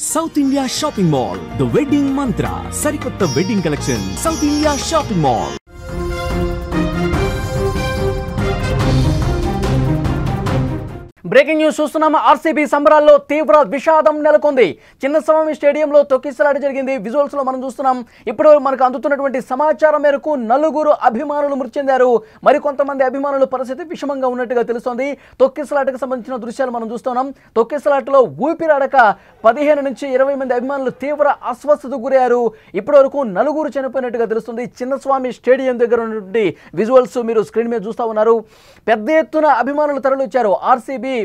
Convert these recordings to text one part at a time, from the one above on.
South India Shopping Mall, The Wedding Mantra, Sarikotta Wedding Collection, South India Shopping Mall. Breaking news చూస్తున్నాము. RCB సంబరాల్లో తీవ్ర విషాదం నెలకొంది. చిన్నస్వామి స్టేడియంలో తొక్కిసలాట జరిగింది. విజువల్స్ లో మనం చూస్తున్నాం. ఇప్పుడు మనకు అందుతున్నటువంటి సమాచారం మేరకు నలుగురు అభిమానులు మృతి చెందారు. మరికొంతమంది అభిమానుల పరిస్థితి విషమంగా ఉన్నట్టుగా తెలుస్తోంది. తొక్కిసలాటకు సంబంధించిన దృశ్యాలు మనం చూస్తున్నాం. తొక్కిసలాటలో ఊపిరాడక 15 నుంచి 20 మంది అభిమానులు తీవ్ర అస్వస్థతకు గురయ్యారు. ఇప్పటి వరకు నలుగురు చనిపోయినట్టుగా తెలుస్తుంది. చిన్నస్వామి స్టేడియం దగ్గర ఉన్నటువంటి విజువల్స్ మీరు స్క్రీన్ మీద చూస్తూ ఉన్నారు. పెద్ద ఎత్తున అభిమానులు తరలివచ్చారు. ఆర్సీబీ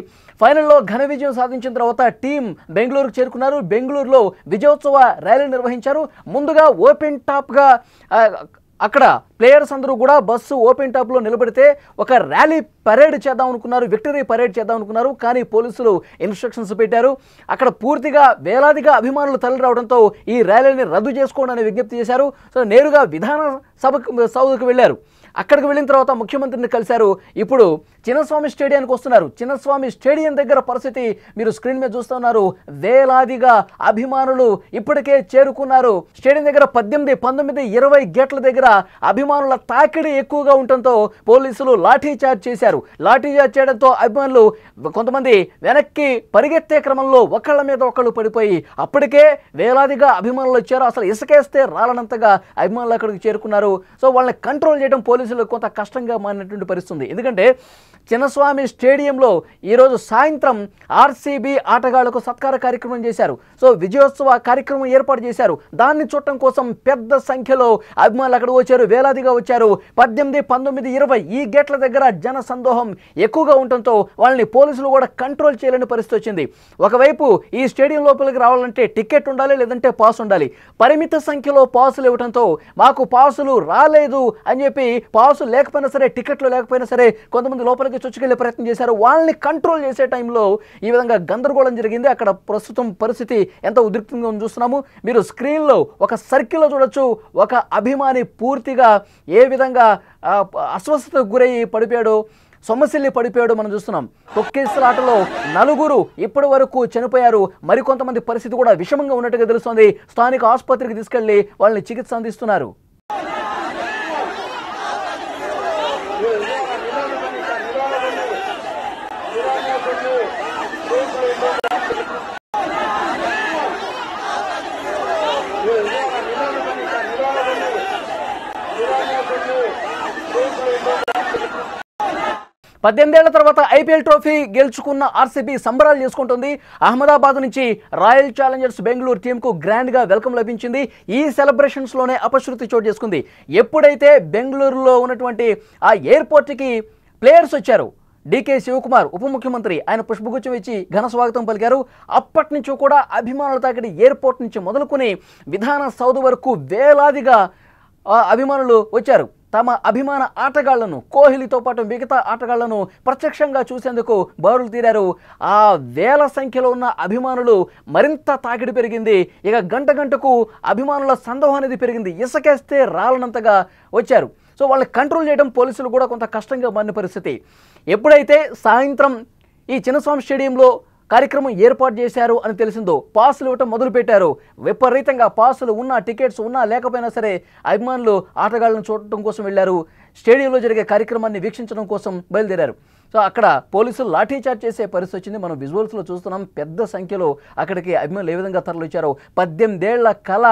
ఫైనల్లో ఘన విజయం సాధించిన తర్వాత టీం బెంగళూరుకు చేరుకున్నారు. బెంగళూరులో విజయోత్సవ ర్యాలీ నిర్వహించారు. ముందుగా ఓపెన్ టాప్గా అక్కడ ప్లేయర్స్ అందరూ కూడా బస్సు ఓపెన్ టాప్లో నిలబడితే ఒక ర్యాలీ పరేడ్ చేద్దాం అనుకున్నారు, విక్టరీ పరేడ్ చేద్దాం అనుకున్నారు. కానీ పోలీసులు ఇన్స్ట్రక్షన్స్ పెట్టారు. అక్కడ పూర్తిగా వేలాదిగా అభిమానులు తరలి రావడంతో ఈ ర్యాలీని రద్దు చేసుకోండి అని విజ్ఞప్తి చేశారు. సో నేరుగా విధాన సౌధకు వెళ్ళారు. అక్కడికి వెళ్ళిన తర్వాత ముఖ్యమంత్రిని కలిశారు. ఇప్పుడు చిన్నస్వామి స్టేడియానికి వస్తున్నారు. చిన్నస్వామి స్టేడియం దగ్గర పరిస్థితి మీరు స్క్రీన్ మీద చూస్తున్నారు. వేలాదిగా అభిమానులు ఇప్పటికే చేరుకున్నారు. స్టేడియం దగ్గర 18, 19, 20 గేట్ల దగ్గర అభిమానుల తాకిడి ఎక్కువగా ఉండటంతో పోలీసులు లాఠీ చార్జ్ చేశారు. లాఠీ చార్జ్ చేయడంతో అభిమానులు కొంతమంది వెనక్కి పరిగెత్తే క్రమంలో ఒకళ్ళ మీద ఒకళ్ళు పడిపోయి అప్పటికే వేలాదిగా అభిమానులు వచ్చారు. అసలు ఇసుకేస్తే రాలనంతగా అభిమానులు అక్కడికి చేరుకున్నారు. సో వాళ్ళని కంట్రోల్ చేయడం పోలీసులకు కొంత కష్టంగా మారినటువంటి పరిస్థితి. ఎందుకంటే చిన్నస్వామి స్టేడియంలో ఈరోజు సాయంత్రం ఆర్సీబీ ఆటగాళ్లకు సత్కార కార్యక్రమం చేశారు. సో విజయోత్సవ కార్యక్రమం ఏర్పాటు చేశారు. దాన్ని చూడటం కోసం పెద్ద సంఖ్యలో అభిమానులు అక్కడ వచ్చారు. వేలాదిగా వచ్చారు. 18, 19, 20 ఈ గేట్ల దగ్గర జన సందోహం ఎక్కువగా ఉండటంతో వాళ్ళని పోలీసులు కూడా కంట్రోల్ చేయలేని పరిస్థితి వచ్చింది. ఒకవైపు ఈ స్టేడియం లోపలికి రావాలంటే టికెట్ ఉండాలి, లేదంటే పాస్ ఉండాలి. పరిమిత సంఖ్యలో పాసులు ఇవ్వడంతో మాకు పాసులు రాలేదు అని చెప్పి పాసు లేకపోయినా సరే, టికెట్లు లేకపోయినా సరే కొంతమంది లోపలికి చొచ్చుకెళ్లే ప్రయత్నం చేశారు. వాళ్ళని కంట్రోల్ చేసే టైంలో ఈ విధంగా గందరగోళం జరిగింది. అక్కడ ప్రస్తుతం పరిస్థితి ఎంత ఉద్రిక్తంగా చూస్తున్నాము. మీరు స్క్రీన్లో ఒక సర్కిల్లో చూడొచ్చు. ఒక అభిమాని పూర్తిగా ఏ విధంగా అస్వస్థతకు గురయ్యి పడిపోయాడు, సొమ్మసిల్లి పడిపోయాడు మనం చూస్తున్నాం. తొక్కిసలాటలో నలుగురు ఇప్పటి వరకు చనిపోయారు. మరికొంతమంది పరిస్థితి కూడా విషమంగా ఉన్నట్టుగా తెలుస్తోంది. స్థానిక ఆసుపత్రికి తీసుకెళ్లి వాళ్ళని చికిత్స అందిస్తున్నారు. పద్దెనిమిదేళ్ల తర్వాత ఐపీఎల్ ట్రోఫీ గెలుచుకున్న ఆర్సీబీ సంబరాలు చేసుకుంటుంది. అహ్మదాబాద్ నుంచి రాయల్ ఛాలెంజర్స్ బెంగళూరు టీంకు గ్రాండ్గా వెల్కమ్ లభించింది. ఈ సెలబ్రేషన్స్లోనే అపశృతి చోటు చేసుకుంది. ఎప్పుడైతే బెంగళూరులో ఉన్నటువంటి ఆ ఎయిర్పోర్ట్కి ప్లేయర్స్ వచ్చారు, డీకే శివకుమార్ ఉప ముఖ్యమంత్రి ఆయన పుష్పగుచ్చం ఇచ్చి ఘన స్వాగతం పలికారు. అప్పటి నుంచి కూడా అభిమానుల తాకిడి ఎయిర్పోర్ట్ నుంచి మొదలుకొని విధాన సౌధ వరకు వేలాదిగా అభిమానులు వచ్చారు. తమ అభిమాన ఆటగాళ్లను, కోహ్లీతో పాటు మిగతా ఆటగాళ్లను ప్రత్యక్షంగా చూసేందుకు బారులు తీరారు. ఆ వేల సంఖ్యలో ఉన్న అభిమానులు మరింత తాకిడి పెరిగింది. ఇక గంటకు అభిమానుల సందోహం అనేది పెరిగింది. ఇసుకేస్తే రాలనంతగా వచ్చారు. సో వాళ్ళని కంట్రోల్ చేయడం పోలీసులు కూడా కొంత కష్టంగా మారిన పరిస్థితి. ఎప్పుడైతే సాయంత్రం ఈ చిన్నస్వామి స్టేడియంలో కార్యక్రమం ఏర్పాటు చేశారు అని తెలిసిందో పాసులు ఇవ్వటం మొదలుపెట్టారు. విపరీతంగా పాసులు ఉన్నా, టికెట్స్ ఉన్నా లేకపోయినా సరే అభిమానులు ఆటగాళ్లను చూడటం కోసం వెళ్ళారు. స్టేడియంలో జరిగే కార్యక్రమాన్ని వీక్షించడం కోసం బయలుదేరారు. సో అక్కడ పోలీసులు లాఠీ చార్జ్ చేసే పరిస్థితి వచ్చింది. మనం విజువల్స్లో చూస్తున్నాం. పెద్ద సంఖ్యలో అక్కడికి అభిమానులు ఏ విధంగా తరలిచ్చారో. 18 ఏళ్ల కళ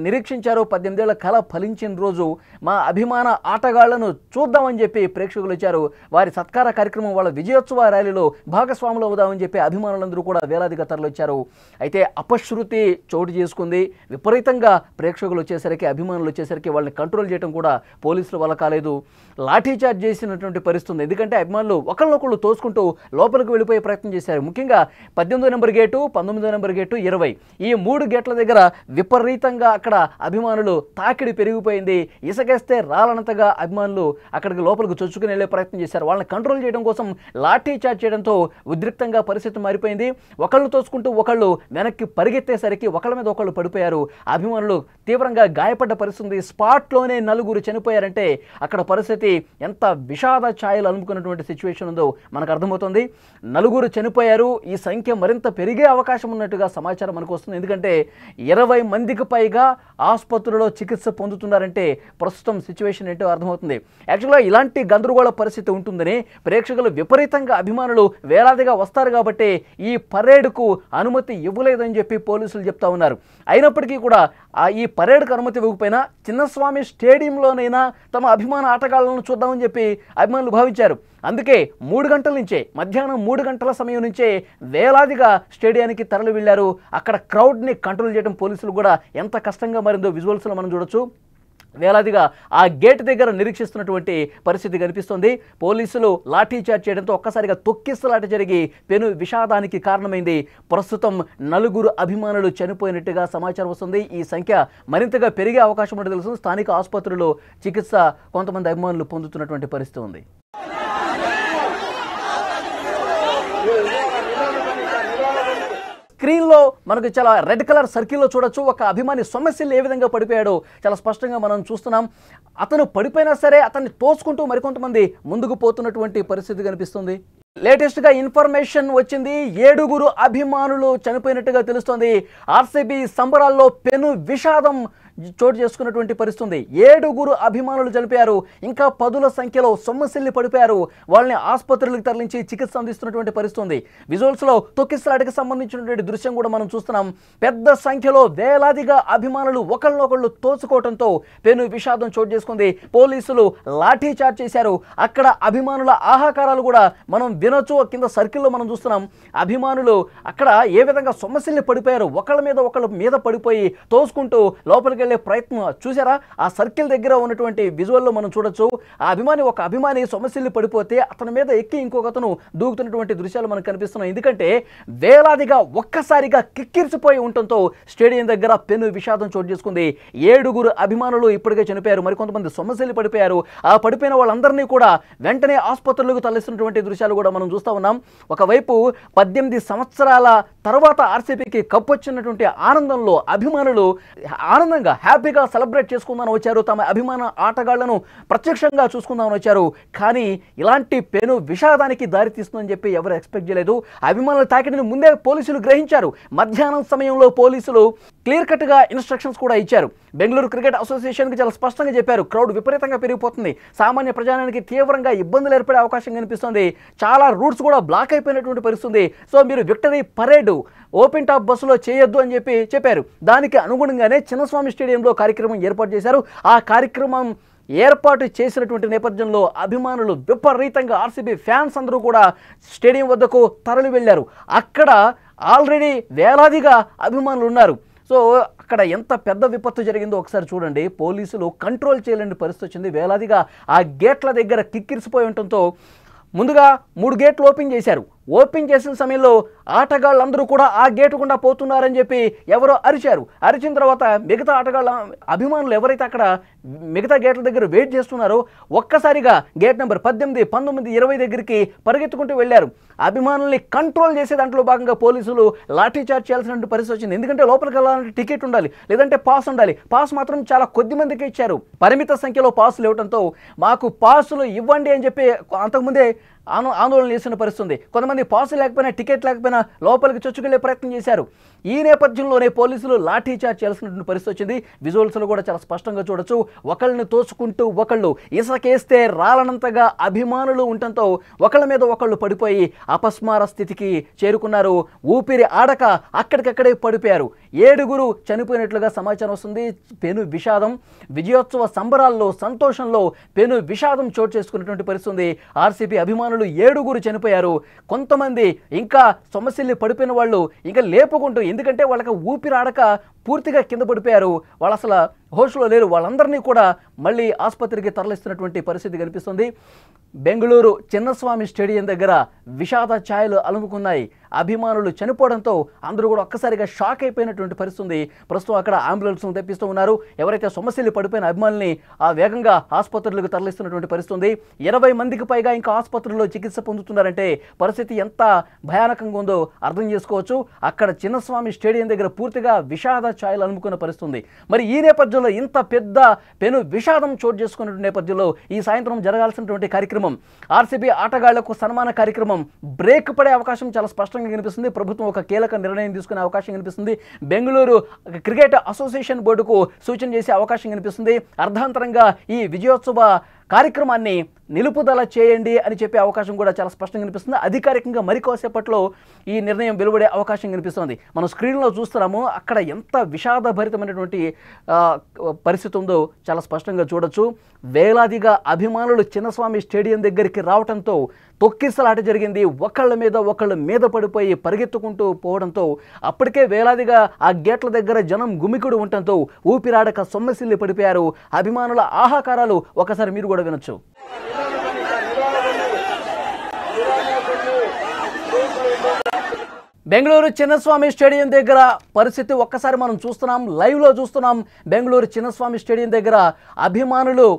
నిరీక్షించారు. 18 ఏళ్ల కళ ఫలించిన రోజు మా అభిమాన ఆటగాళ్లను చూద్దామని చెప్పి ప్రేక్షకులు వచ్చారు. వారి సత్కార కార్యక్రమం, వాళ్ళ విజయోత్సవ ర్యాలీలో భాగస్వాములు అవుదామని చెప్పి అభిమానులందరూ కూడా వేలాదిగా తరలిచ్చారు. అయితే అపశృతి చోటు చేసుకుంది. విపరీతంగా ప్రేక్షకులు వచ్చేసరికి, అభిమానులు వచ్చేసరికి వాళ్ళని కంట్రోల్ చేయడం కూడా పోలీసుల వల్ల కాలేదు. లాఠీ చార్జ్ చేసినటువంటి పరిస్థితి. ఎందుకంటే అభిమానులు ఒకళ్ళొకళ్ళు తోసుకుంటూ లోపలికి వెళ్ళిపోయే ప్రయత్నం చేశారు. ముఖ్యంగా 18వ నెంబర్ గేటు, 19వ నెంబర్ గేటు, 20 ఈ 3 గేట్ల దగ్గర విపరీత విపరీతంగా అక్కడ అభిమానులు తాకిడి పెరిగిపోయింది. ఇసుకేస్తే రాలనంతగా అభిమానులు అక్కడికి లోపలికి చొచ్చుకుని వెళ్ళే ప్రయత్నం చేశారు. వాళ్ళని కంట్రోల్ చేయడం కోసం లాఠీ చార్జ్ చేయడంతో ఉద్రిక్తంగా పరిస్థితి మారిపోయింది. ఒకళ్ళు తోసుకుంటూ ఒకళ్ళు వెనక్కి పరిగెత్తేసరికి ఒకళ్ళ మీద ఒకళ్ళు పడిపోయారు. అభిమానులు తీవ్రంగా గాయపడ్డ పరిస్థితి. స్పాట్లోనే నలుగురు చనిపోయారంటే అక్కడ పరిస్థితి ఎంత విషాద ఛాయలు అలుముకున్నటువంటి సిచ్యువేషన్ ఉందో మనకు అర్థమవుతుంది. నలుగురు చనిపోయారు. ఈ సంఖ్య మరింత పెరిగే అవకాశం ఉన్నట్టుగా సమాచారం మనకు వస్తుంది. ఎందుకంటే 20 మందికి పైగా ఆసుపత్రిలో చికిత్స పొందుతున్నారంటే ప్రస్తుతం సిచ్యువేషన్ ఏంటో అర్థమవుతుంది. యాక్చువల్గా ఇలాంటి గందరగోళ పరిస్థితి ఉంటుందని ప్రేక్షకులు విపరీతంగా అభిమానులు వేలాదిగా వస్తారు కాబట్టి ఈ పరేడ్కు అనుమతి ఇవ్వలేదని చెప్పి పోలీసులు చెప్తా ఉన్నారు. అయినప్పటికీ కూడా ఈ పరేడ్కు అనుమతి ఇవ్వకపోయినా చిన్నస్వామి స్టేడియంలోనైనా తమ అభిమాన ఆటగాళ్లను చూద్దామని చెప్పి అభిమానులు భావించారు. అందుకే 3 గంటల నుంచే మధ్యాహ్నం 3 గంటల సమయం నుంచే వేలాదిగా స్టేడియానికి తరలి వెళ్లారు. అక్కడ క్రౌడ్ని కంట్రోల్ చేయడం పోలీసులు కూడా ఎంత కష్టంగా మారిందో విజువల్స్లో మనం చూడొచ్చు. వేలాదిగా ఆ గేట్ దగ్గర నిరీక్షిస్తున్నటువంటి పరిస్థితి కనిపిస్తుంది. పోలీసులు లాఠీ చార్జ్ చేయడంతో ఒక్కసారిగా తొక్కిసలాట జరిగి పెను విషాదానికి కారణమైంది. ప్రస్తుతం 4 అభిమానులు చనిపోయినట్టుగా సమాచారం వస్తుంది. ఈ సంఖ్య మరింతగా పెరిగే అవకాశం ఉన్నట్టు తెలుస్తుంది. స్థానిక ఆసుపత్రిలో చికిత్స కొంతమంది అభిమానులు పొందుతున్నటువంటి పరిస్థితి ఉంది. స్క్రీన్లో మనకు చాలా రెడ్ కలర్ సర్కిల్లో చూడొచ్చు. ఒక అభిమాని సమస్యలు ఏ విధంగా పడిపోయాడో చాలా స్పష్టంగా మనం చూస్తున్నాం. అతను పడిపోయినా సరే అతన్ని తోసుకుంటూ మరికొంతమంది ముందుకు పోతున్నటువంటి పరిస్థితి కనిపిస్తుంది. లేటెస్ట్గా ఇన్ఫర్మేషన్ వచ్చింది. 7 అభిమానులు చనిపోయినట్టుగా తెలుస్తోంది. ఆర్సీబీ సంబరాల్లో పెను విషాదం చోటు చేసుకున్నటువంటి పరిస్థితి. 7 అభిమానులు చనిపోయారు. ఇంకా 10ల సంఖ్యలో సొమ్మసిల్లి పడిపోయారు. వాళ్ళని ఆసుపత్రులకు తరలించి చికిత్స అందిస్తున్నటువంటి పరిస్థితి. విజువల్స్లో తొక్కిసలాటకి సంబంధించినటువంటి దృశ్యం కూడా మనం చూస్తున్నాం. పెద్ద సంఖ్యలో వేలాదిగా అభిమానులు ఒకళ్ళనొకళ్ళు తోచుకోవడంతో పెను విషాదం చోటు చేసుకుంది. పోలీసులు లాఠీ చార్జ్ చేశారు. అక్కడ అభిమానుల ఆహాకారాలు కూడా మనం వినొచ్చు. కింద సర్కిల్లో మనం చూస్తున్నాం. అభిమానులు అక్కడ ఏ విధంగా సొమ్మసిల్లి పడిపోయారు. ఒకళ్ళ మీద ఒకళ్ళ మీద పడిపోయి తోసుకుంటూ లోపలికి వెళ్ళే ప్రయత్నం చూసారా? ఆ సర్కిల్ దగ్గర ఉన్నటువంటి విజువల్లో మనం చూడొచ్చు. ఒక అభిమాని సొమ్మసిల్లి పడిపోతే అతని మీద ఎక్కి ఇంకొకతను దూకుతున్నటువంటి దృశ్యాలు మనకు కనిపిస్తున్నాయి. ఎందుకంటే వేలాదిగా ఒక్కసారిగా కిక్కిరిసిపోయి ఉండటంతో స్టేడియం దగ్గర పెను విషాదం చోటు చేసుకుంది. 7 అభిమానులు ఇప్పటికే చనిపోయారు. మరికొంతమంది సొమ్మసిల్లి పడిపోయారు. ఆ పడిపోయిన వాళ్ళందరినీ కూడా వెంటనే ఆసుపత్రులకు తరలిస్తున్నటువంటి దృశ్యాలు కూడా మనం చూస్తూ ఉన్నాం. ఒకవైపు 18 సంవత్సరాల తర్వాత ఆర్సీబీకి కప్ వచ్చినటువంటి ఆనందంలో అభిమానులు ఆనందంగా హ్యాపీగా సెలబ్రేట్ చేసుకుందామని వచ్చారు. తమ అభిమాన ఆటగాళ్లను ప్రత్యక్షంగా చూసుకుందామని వచ్చారు. కానీ ఇలాంటి పెను విషాదానికి దారితీస్తుందని చెప్పి ఎవరు ఎక్స్పెక్ట్ చేయలేదు. అభిమానుల తాకిడిని ముందే పోలీసులు గ్రహించారు. మధ్యాహ్నం సమయంలో పోలీసులు క్లియర్ కట్గా ఇన్స్ట్రక్షన్స్ కూడా ఇచ్చారు. బెంగళూరు క్రికెట్ అసోసియేషన్కి చాలా స్పష్టంగా చెప్పారు. క్రౌడ్ విపరీతంగా పెరిగిపోతుంది. సామాన్య ప్రజానికి తీవ్రంగా ఇబ్బందులు ఏర్పడే అవకాశం కనిపిస్తుంది. చాలా రూట్స్ కూడా బ్లాక్ అయిపోయినటువంటి పరిస్థితుంది. సో మీరు విక్టరీ పరేడ్ ఓపెన్ టాప్ బస్సులో చేయొద్దు అని చెప్పారు. దానికి అనుగుణంగానే చిన్నస్వామి స్టేడియంలో కార్యక్రమం ఏర్పాటు చేశారు. ఆ కార్యక్రమం ఏర్పాటు చేసినటువంటి నేపథ్యంలో అభిమానులు విపరీతంగా ఆర్సీబీ ఫ్యాన్స్ అందరూ కూడా స్టేడియం వద్దకు తరలి వెళ్ళారు. అక్కడ ఆల్రెడీ వేలాదిగా అభిమానులు ఉన్నారు. సో అక్కడ ఎంత పెద్ద విపత్తు జరిగిందో ఒకసారి చూడండి. పోలీసులు కంట్రోల్ చేయలేని పరిస్థితి వచ్చింది. వేలాదిగా ఆ గేట్ల దగ్గర కిక్కిరిసిపోయి ఉండటంతో ముందుగా 3 గేట్లు ఓపెన్ చేశారు. ఓపెన్ చేసిన సమయంలో ఆటగాళ్ళందరూ కూడా ఆ గేటు గుండా పోతున్నారని చెప్పి ఎవరో అరిచారు. అరిచిన తర్వాత మిగతా ఆటగాళ్ళ అభిమానులు ఎవరైతే అక్కడ మిగతా గేట్ల దగ్గర వెయిట్ చేస్తున్నారో ఒక్కసారిగా గేట్ నెంబర్ 18, 19, 20 దగ్గరికి పరిగెత్తుకుంటూ వెళ్ళారు. అభిమానుల్ని కంట్రోల్ చేసే దాంట్లో భాగంగా పోలీసులు లాఠీ చార్జ్ చేయాల్సిన పరిస్థితి వచ్చింది. ఎందుకంటే లోపలికి వెళ్ళాలంటే టికెట్ ఉండాలి, లేదంటే పాస్ ఉండాలి. పాస్ మాత్రం చాలా కొద్ది మందికి ఇచ్చారు. పరిమిత సంఖ్యలో పాసులు ఇవ్వడంతో మాకు పాసులు ఇవ్వండి అని చెప్పి అంతకుముందే ఆందోళన చేసిన పరిస్థితుంది. కొంతమంది పాస్ లేకపోయినా టికెట్ లేకపోయినా లోపలికి చొచ్చుకెళ్లే ప్రయత్నం చేశారు. ఈ నేపథ్యంలోనే పోలీసులు లాఠీ చార్జ్ చేయాల్సినటువంటి పరిస్థితి వచ్చింది. విజువల్స్లో కూడా చాలా స్పష్టంగా చూడొచ్చు. ఒకళ్ళని తోచుకుంటూ ఒకళ్ళు ఇసుకేస్తే రాలనంతగా అభిమానులు ఉండటంతో ఒకళ్ళ మీద ఒకళ్ళు పడిపోయి అపస్మార స్థితికి చేరుకున్నారు. ఊపిరి ఆడక అక్కడికక్కడే పడిపోయారు. 7 చనిపోయినట్లుగా సమాచారం వస్తుంది. పెను విషాదం. విజయోత్సవ సంబరాల్లో సంతోషంలో పెను విషాదం చోటు చేసుకున్నటువంటి పరిస్థితి. ఆర్సీబీ అభిమానులు 7 చనిపోయారు. కొంతమంది ఇంకా సొమ్మసిల్లి పడిపోయిన వాళ్ళు ఇంకా లేపుకుంటూ, ఎందుకంటే వాళ్ళకి ఊపిరాడక పూర్తిగా కింద పడిపోయారు. వాళ్ళు అసలు హోష్లో లేరు. వాళ్ళందరినీ కూడా మళ్ళీ ఆసుపత్రికి తరలిస్తున్నటువంటి పరిస్థితి కనిపిస్తుంది. బెంగళూరు చిన్నస్వామి స్టేడియం దగ్గర విషాద ఛాయలు అలుముకున్నాయి. అభిమానులు చనిపోవడంతో అందరూ కూడా ఒక్కసారిగా షాక్ అయిపోయినటువంటి పరిస్థితి. ప్రస్తుతం అక్కడ అంబులెన్స్ను తెప్పిస్తూ ఉన్నారు. ఎవరైతే సొమ్మసిల్లి పడిపోయిన అభిమానుల్ని వేగంగా ఆసుపత్రులకు తరలిస్తున్నటువంటి పరిస్థితి. 20 మందికి పైగా ఇంకా ఆసుపత్రుల్లో చికిత్స పొందుతున్నారంటే పరిస్థితి ఎంత భయానకంగా ఉందో అర్థం చేసుకోవచ్చు. అక్కడ చిన్నస్వామి స్టేడియం దగ్గర పూర్తిగా విషాద ఛాయలు అలుముకున్న పరిస్థితి. మరి ఈ నేపథ్యంలో ఇంత పెద్ద పెను విషాదం చోటు చేసుకున్న నేపథ్యంలో ఈ సాయంత్రం జరగాల్సినటువంటి కార్యక్రమం ఆర్సీబీ ఆటగాళ్లకు సన్మాన కార్యక్రమం బ్రేక్ పడే అవకాశం చాలా స్పష్టంగా కనిపిస్తుంది. ప్రభుత్వం ఒక కీలక నిర్ణయం తీసుకునే అవకాశం కనిపిస్తుంది. బెంగళూరు క్రికెట్ అసోసియేషన్ బోర్డుకు సూచన చేసే అవకాశం కనిపిస్తుంది. అర్ధాంతరంగా ఈ విజయోత్సవ కార్యక్రమాన్ని నిలుపుదల చేయండి అని చెప్పే అవకాశం కూడా చాలా స్పష్టంగా కనిపిస్తుంది. అధికారికంగా మరికోసేపట్లో ఈ నిర్ణయం వెలువడే అవకాశం కనిపిస్తుంది. మనం స్క్రీన్లో చూస్తున్నాము. అక్కడ ఎంత విషాదభరితమైనటువంటి పరిస్థితి ఉందో చాలా స్పష్టంగా చూడొచ్చు. వేలాదిగా అభిమానులు చిన్నస్వామి స్టేడియం దగ్గరికి రావడంతో తొక్కిసలాట జరిగింది. ఒకళ్ళ మీద పడిపోయి పరిగెత్తుకుంటూ పోవడంతో అప్పటికే వేలాదిగా ఆ గేట్ల దగ్గర జనం గుమికుడు ఉండటంతో ఊపిరాడక సొమ్మసిల్లి పడిపోయారు. అభిమానుల ఆహాకారాలు ఒకసారి మీరు కూడా వినొచ్చు. బెంగళూరు చిన్నస్వామి స్టేడియం దగ్గర పరిస్థితి ఒక్కసారి మనం చూస్తున్నాం, లైవ్లో చూస్తున్నాం. బెంగళూరు చిన్నస్వామి స్టేడియం దగ్గర అభిమానులు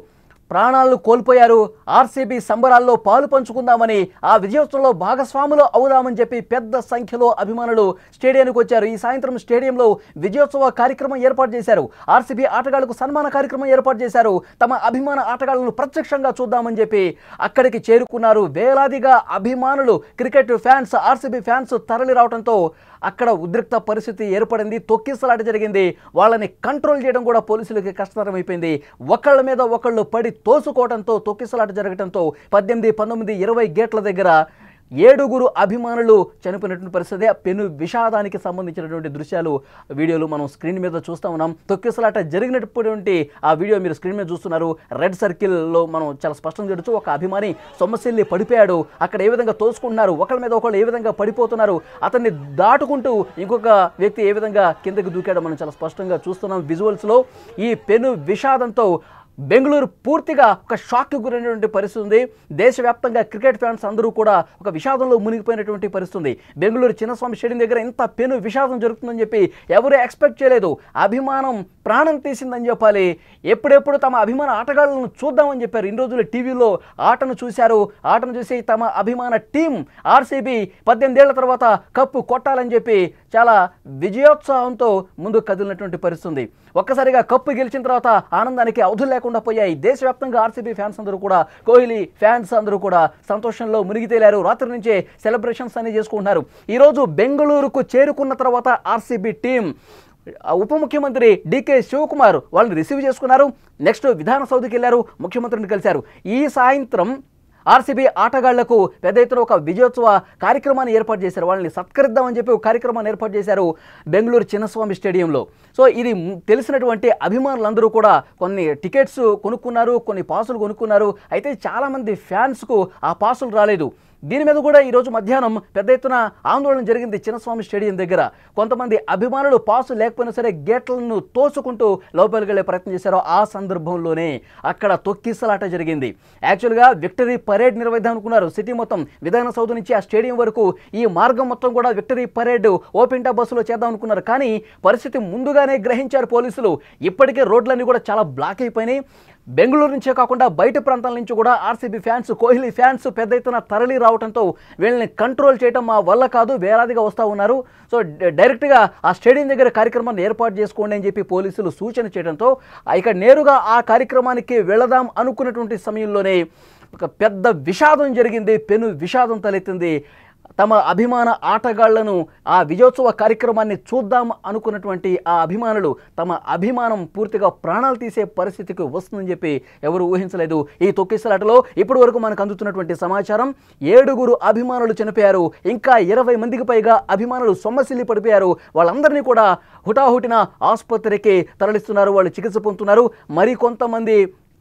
ప్రాణాలను కోల్పోయారు. ఆర్సీబీ సంబరాల్లో పాలు పంచుకుందామని, ఆ విజయోత్సవంలో భాగస్వాములు అవుదామని చెప్పి పెద్ద సంఖ్యలో అభిమానులు స్టేడియానికి వచ్చారు. ఈ సాయంత్రం స్టేడియంలో విజయోత్సవ కార్యక్రమం ఏర్పాటు చేశారు. ఆర్సీబీ ఆటగాళ్లకు సన్మాన కార్యక్రమం ఏర్పాటు చేశారు. తమ అభిమాన ఆటగాళ్లను ప్రత్యక్షంగా చూద్దామని చెప్పి అక్కడికి చేరుకున్నారు. వేలాదిగా అభిమానులు, క్రికెట్ ఫ్యాన్స్, ఆర్సీబీ ఫ్యాన్స్ తరలి రావడంతో అక్కడ ఉద్రిక్త పరిస్థితి ఏర్పడింది. తొక్కిసలాట జరిగింది. వాళ్ళని కంట్రోల్ చేయడం కూడా పోలీసులకి కష్టతరం అయిపోయింది. ఒకళ్ళ మీద ఒకళ్ళు పడి తోసుకోవడంతో తొక్కిసలాట జరగడంతో 18, 19, 20 గేట్ల దగ్గర 7 అభిమానులు చనిపోయినటువంటి పరిస్థితి. పెను విషాదానికి సంబంధించినటువంటి దృశ్యాలు, వీడియోలు మనం స్క్రీన్ మీద చూస్తూ ఉన్నాం. తొక్కిసలాట జరిగినటువంటి ఆ వీడియో మీరు స్క్రీన్ మీద చూస్తున్నారు. రెడ్ సర్కిల్లో మనం చాలా స్పష్టంగా చూడొచ్చు. ఒక అభిమాని సొమ్మసిల్లి పడిపోయాడు. అక్కడ ఏ విధంగా తోసుకుంటున్నారు, ఒకళ్ళ మీద ఒకళ్ళు ఏ విధంగా పడిపోతున్నారు, అతన్ని దాటుకుంటూ ఇంకొక వ్యక్తి ఏ విధంగా కిందకి దూకాడో మనం చాలా స్పష్టంగా చూస్తున్నాం విజువల్స్లో. ఈ పెను విషాదంతో బెంగళూరు పూర్తిగా ఒక షాక్కి గురైనటువంటి పరిస్థితి ఉంది. దేశవ్యాప్తంగా క్రికెట్ ఫ్యాన్స్ అందరూ కూడా ఒక విషాదంలో మునిగిపోయినటువంటి పరిస్థితి ఉంది. బెంగళూరు చిన్నస్వామి స్టేడియం దగ్గర ఇంత పెను విషాదం జరుగుతుందని చెప్పి ఎవరూ ఎక్స్పెక్ట్ చేయలేదు. అభిమానం ప్రాణం తీసిందని చెప్పాలి. ఎప్పుడెప్పుడు తమ అభిమాన ఆటగాళ్లను చూద్దామని చెప్పారు. ఇన్ని రోజులు టీవీలో ఆటను చూశారు. ఆటను చూసి తమ అభిమాన టీం ఆర్సీబీ 18 ఏళ్ల తర్వాత కప్పు కొట్టాలని చెప్పి చాలా విజయోత్సవంతో ముందుకు కదిలినటువంటి పరిస్థితి. ఒక్కసారిగా కప్పు గెలిచిన తర్వాత ఆనందానికి అవధులు లేకుండా పోయాయి. దేశవ్యాప్తంగా ఆర్సీబీ ఫ్యాన్స్ అందరూ కూడా, కోహ్లీ ఫ్యాన్స్ అందరూ కూడా సంతోషంలో మునిగి తేలారు. రాత్రి నుంచే సెలబ్రేషన్స్ అన్ని చేసుకుంటున్నారు. ఈరోజు బెంగళూరుకు చేరుకున్న తర్వాత ఆర్సీబీ టీం ఉప ముఖ్యమంత్రి డీకే శివకుమార్ వాళ్ళని రిసీవ్ చేసుకున్నారు. నెక్స్ట్ విధాన సౌధకి వెళ్ళారు, ముఖ్యమంత్రిని కలిశారు. ఈ సాయంత్రం ఆర్సీబీ ఆటగాళ్లకు పెద్ద ఎత్తున ఒక విజయోత్సవ కార్యక్రమాన్ని ఏర్పాటు చేశారు. వాళ్ళని సత్కరిద్దామని చెప్పి ఒక కార్యక్రమాన్ని ఏర్పాటు చేశారు బెంగళూరు చిన్నస్వామి స్టేడియంలో. సో ఇది తెలిసినటువంటి అభిమానులందరూ కూడా కొన్ని టికెట్స్ కొనుక్కున్నారు, కొన్ని పాసులు కొనుక్కున్నారు. అయితే చాలామంది ఫ్యాన్స్కు ఆ పాసులు రాలేదు. దీని మీద కూడా ఈరోజు మధ్యాహ్నం పెద్ద ఎత్తున ఆందోళన జరిగింది చిన్నస్వామి స్టేడియం దగ్గర. కొంతమంది అభిమానులు పాసు లేకపోయినా సరే గేట్లను తోసుకుంటూ లోపలికి వెళ్ళే ప్రయత్నం చేశారు. ఆ సందర్భంలోనే అక్కడ తొక్కిసలాట జరిగింది. యాక్చువల్గా విక్టరీ పరేడ్ నిర్వహిద్దాం అనుకున్నారు. సిటీ మొత్తం విధాన సౌధ నుంచి ఆ స్టేడియం వరకు ఈ మార్గం మొత్తం కూడా విక్టరీ పరేడ్ ఓపెన్ టాప్ బస్సులో చేద్దాం అనుకున్నారు. కానీ పరిస్థితి ముందుగానే గ్రహించారు పోలీసులు. ఇప్పటికే రోడ్లన్నీ కూడా చాలా బ్లాక్ అయిపోయినాయి. బెంగళూరు నుంచే కాకుండా బయట ప్రాంతాల నుంచి కూడా ఆర్సీబీ ఫ్యాన్స్, కోహ్లీ ఫ్యాన్స్ పెద్ద ఎత్తున తరలి రావడంతో వీళ్ళని కంట్రోల్ చేయడం మా వల్ల కాదు, వేలాదిగా వస్తూ ఉన్నారు. సో డైరెక్ట్గా ఆ స్టేడియం దగ్గర కార్యక్రమాన్ని ఏర్పాటు చేసుకోండి అని చెప్పి పోలీసులు సూచన చేయడంతో ఇక నేరుగా ఆ కార్యక్రమానికి వెళదాం అనుకున్నటువంటి సమయంలోనే ఒక పెద్ద విషాదం జరిగింది. పెను విషాదం తలెత్తింది. తమ అభిమాన ఆటగాళ్లను, ఆ విజయోత్సవ కార్యక్రమాన్ని చూద్దాం అనుకున్నటువంటి ఆ అభిమానులు తమ అభిమానం పూర్తిగా ప్రాణాలు తీసే పరిస్థితికి వస్తుందని చెప్పి ఎవరు ఊహించలేదు. ఈ తొక్కిసలాటలో ఇప్పటి వరకు మనకు అందుతున్నటువంటి సమాచారం 7 అభిమానులు చనిపోయారు. ఇంకా 20 మందికి పైగా అభిమానులు సొమ్మసిల్లి పడిపోయారు. వాళ్ళందరినీ కూడా హుటాహుటిన ఆసుపత్రికి తరలిస్తున్నారు. వాళ్ళు చికిత్స పొందుతున్నారు. మరికొంతమంది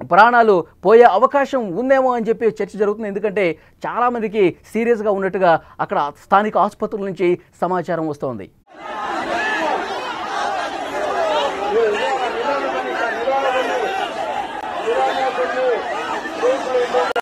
ప్రాణాలు పోయే అవకాశం ఉందేమో అని చెప్పి చర్చ జరుగుతుంది. ఎందుకంటే చాలామందికి సీరియస్గా ఉన్నట్టుగా అక్కడ స్థానిక ఆసుపత్రుల నుంచి సమాచారం వస్తోంది. కానీ